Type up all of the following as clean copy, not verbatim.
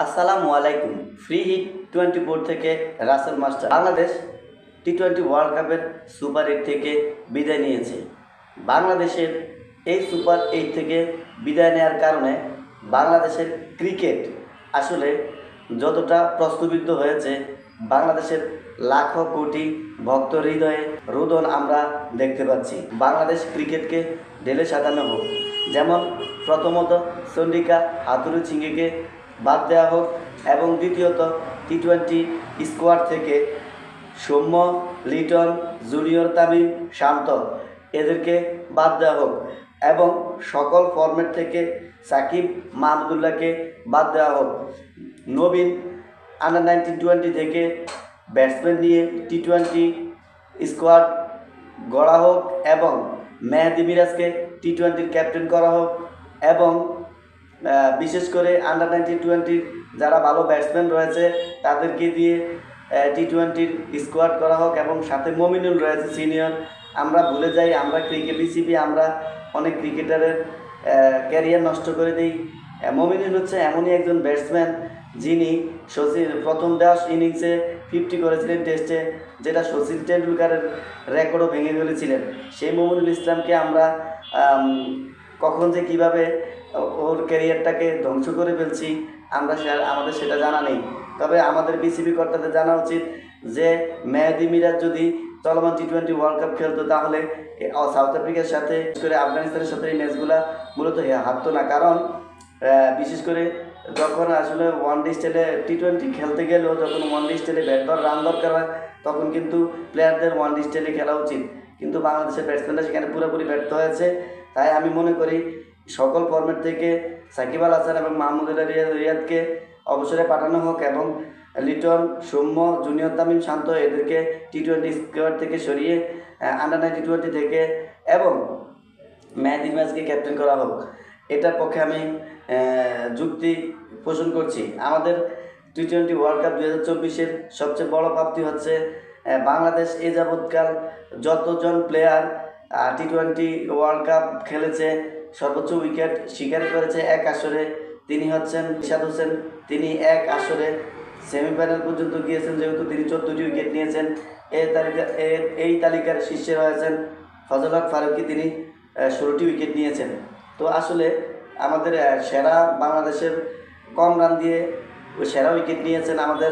আসসালামু আলাইকুম। Free hit 24 থেকে রাসেল মাস্টার। বাংলাদেশ টি-20 ওয়ার্ল্ড কাপের সুপার 8 থেকে বিদায় নিয়েছে। বাংলাদেশের এই সুপার 8 থেকে বিদায় নেওয়ার কারণে বাংলাদেশের ক্রিকেট আসলে যতটা প্রশ্নবিদ্ধ হয়েছে, বাংলাদেশের লাখো কোটি ভক্ত হৃদয়ে রোদন আমরা দেখতে পাচ্ছি। বাংলাদেশ ক্রিকেটকে ঢেলে সাজানো হোক, যেমন প্রথমত চন্ডিকা হাতুরু সিংকে বাদ দেওয়া হোক এবং দ্বিতীয়ত টি-20 স্কোয়াড থেকে সৌম্য, লিটন, জুনিয়র তামিম, শান্ত এদেরকে বাদ দেওয়া হোক এবং সকল ফরম্যাট থেকে সাকিব মাহমুদুল্লাহকে বাদ দেওয়া হোক। নবীন আন্ডার 19-20 থেকে ব্যাটসম্যান নিয়ে টি-20 স্কোয়াড গড়া হোক এবং মেহেদী মিরাজকে টি-20 ক্যাপ্টেন করা হোক এবং বিশেষ করে আন্ডার 19-20 যারা ভালো ব্যাটসম্যান রয়েছে তাদেরকে দিয়ে টি-20 স্কোয়াড করা হোক এবং সাথে মমিনুল রয়েছে সিনিয়র। আমরা ভুলে যাই, আমরা ক্রিকেট বিসিবি আমরা অনেক ক্রিকেটারের ক্যারিয়ার নষ্ট করে দিই। মমিনুল হচ্ছে এমনই একজন ব্যাটসম্যান যিনি প্রথম 10 ইনিংসে 50 করেছিলেন টেস্টে, যেটা সচিন টেন্ডুলকারের রেকর্ডও ভেঙে ফেলেছিলেন। সেই মমিনুল ইসলামকে আমরা কখন যে কীভাবে ওর ক্যারিয়ারটাকে ধ্বংস করে ফেলছি আমাদের সেটা জানা নেই। তবে আমাদের বিসিবি কর্তাদের জানা উচিত যে মেহেদী মিরাজ যদি চলমান টি-20 ওয়ার্ল্ড কাপ খেলতো তাহলে সাউথ আফ্রিকার সাথে করে আফগানিস্তানের সাথে এই ম্যাচগুলো মূলত হারতো না। কারণ বিশেষ করে যখন আসলে ওয়ান ডে স্টাইলে টি-20 খেলতে গেলেও যখন ওয়ান ডে স্টাইলে রান দরকার হয় তখন কিন্তু প্লেয়ারদের ওয়ান ডে স্টাইলে খেলা উচিত, কিন্তু বাংলাদেশের ব্যাটসম্যানরা সেখানে পুরোপুরি ব্যর্থ হয়েছে। তাই আমি মনে করি সকল ফরম্যাট থেকে সাকিব আল হাসান এবং মাহমুদুল্লাহ রিয়াদকে অবসরে পাঠানো হোক এবং লিটন, সৌম্য, জুনিয়র তামিম, শান্ত এদেরকে টি-20 স্কোয়াড থেকে সরিয়ে আন্ডার 19-20 থেকে এবং মেহেদী মিরাজকে ক্যাপ্টেন করা হোক। এটার পক্ষে আমি যুক্তি পোষণ করছি। আমাদের টি-20 ওয়ার্ল্ড কাপ 2024-এর সবচেয়ে বড় প্রাপ্তি হচ্ছে বাংলাদেশ এ যাবৎকাল যতজন প্লেয়ার টি-20 ওয়ার্ল্ড কাপ খেলেছে সর্বোচ্চ উইকেট শিকার করেছে এক আসরে তিনি হচ্ছেন ইশাদ হোসেন। তিনি এক আসরে সেমিফাইনাল পর্যন্ত গিয়েছেন, যেহেতু তিনি 14টি উইকেট নিয়েছেন। এই তালিকার শীর্ষে রয়েছেন ফজল হক ফারুকী, তিনি 16টি উইকেট নিয়েছেন। তো আসলে আমাদের সেরা বাংলাদেশের কম রান দিয়ে সেরা উইকেট নিয়েছেন আমাদের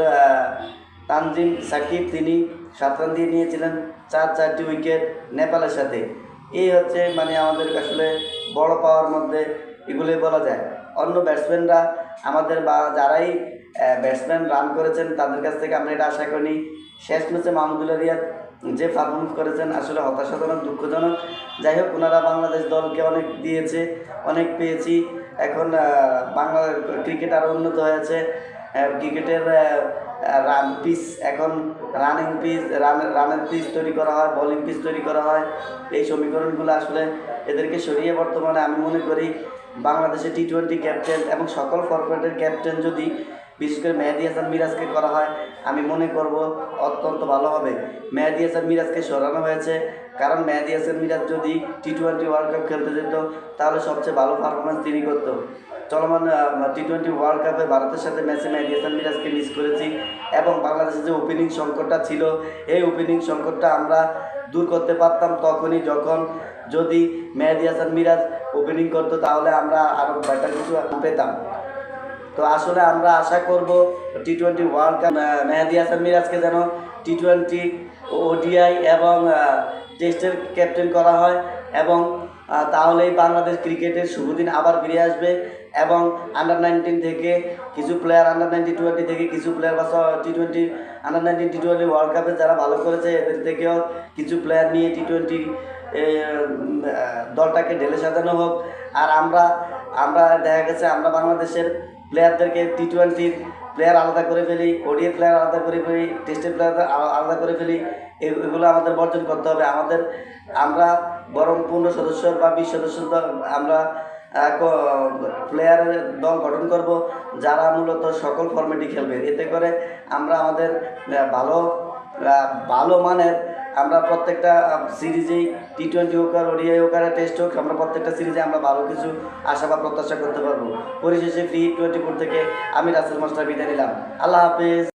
তানজিম সাকিব, তিনি 7 রান দিয়ে নিয়েছিলেন 4টি উইকেট নেপালের সাথে। এই হচ্ছে আমাদের আসলে বড় পাওয়ার মধ্যে এগুলোই বলা যায়। অন্য ব্যাটসম্যানরা আমাদের বা যারাই ব্যাটসম্যান রান করেছেন তাদের কাছ থেকে আমরা এটা আশা করিনি। শেষ ম্যাচে মাহমুদুল্লাহ রিয়াদ যে পারফরমেন্স করেছেন আসলে হতাশাজনক, দুঃখজনক। যাই হোক, ওনারা বাংলাদেশ দলকে অনেক দিয়েছে, অনেক পেয়েছি। এখন বাংলা ক্রিকেট আরও উন্নত হয়েছে। ক্রিকেটের রান পিচ এখন রানিং পিচ, রানের পিচ তৈরি করা হয়, বোলিং পিচ তৈরি করা হয়। এই সমীকরণগুলো আসলে এদেরকে সরিয়ে বর্তমানে আমি মনে করি বাংলাদেশের টি-20 ক্যাপ্টেন এবং সকল ফরম্যাটের ক্যাপ্টেন যদি বিশেষ করে মেহেদী হাসান মিরাজকে করা হয় আমি মনে করব অত্যন্ত ভালো হবে। মেহেদী হাসান মিরাজকে সরানো হয়েছে কারণ মেহেদী হাসান মিরাজ যদি টি-20 ওয়ার্ল্ড কাপ খেলতে যেত তাহলে সবচেয়ে ভালো পারফরমেন্স তিনি করত। চলমান টি-20 ওয়ার্ল্ড কাপে ভারতের সাথে ম্যাচে মেহেদী হাসান মিরাজকে মিস করেছি এবং বাংলাদেশের যে ওপেনিং সংকটটা ছিল এই ওপেনিং সংকটটা আমরা দূর করতে পারতাম তখনই যখন যদি মেহেদী হাসান মিরাজ ওপেনিং করতো, তাহলে আমরা আরও বেটার কিছু পেতাম। তো আসলে আমরা আশা করব টি-20 ওয়ার্ল্ড কাপ মেহেদী হাসান মিরাজকে যেন টি-20 ওডিআই এবং টেস্টের ক্যাপ্টেন করা হয় এবং তাহলেই বাংলাদেশ ক্রিকেটের শুভদিন আবার ফিরে আসবে এবং আন্ডার 19 থেকে কিছু প্লেয়ার, আন্ডার 19-20 থেকে কিছু প্লেয়ার বা টি-20 আন্ডার 19 টি-20 ওয়ার্ল্ড কাপে যারা ভালো করেছে এদের থেকেও কিছু প্লেয়ার নিয়ে টি-20 দলটাকে ঢেলে সাজানো হোক। আর আমরা দেখা গেছে আমরা বাংলাদেশের প্লেয়ারদেরকে টি-20 প্লেয়ার আলাদা করে ফেলি, ওডিআই প্লেয়ার আলাদা করে ফেলি, টেস্টের প্লেয়ার আলাদা করে ফেলি। এগুলো আমাদের বর্জন করতে হবে। আমরা বরং 15 সদস্য বা 20 সদস্য আমরা প্লেয়ারের দল গঠন করব যারা মূলত সকল ফরম্যাটই খেলবে। এতে করে আমরা আমাদের ভালো মানের আমরা প্রত্যেকটা সিরিজেই T20 হোক আর ওডিআই হোক আর টেস্ট হোক, আমরা প্রত্যেকটা সিরিজে আমরা ভালো কিছু আশা বা প্রত্যাশা করতে পারবো। পরিশেষে ফ্রি হিট 24 থেকে আমি রাসেল মাস্টার বিদায় নিলাম। আল্লাহ হাফেজ।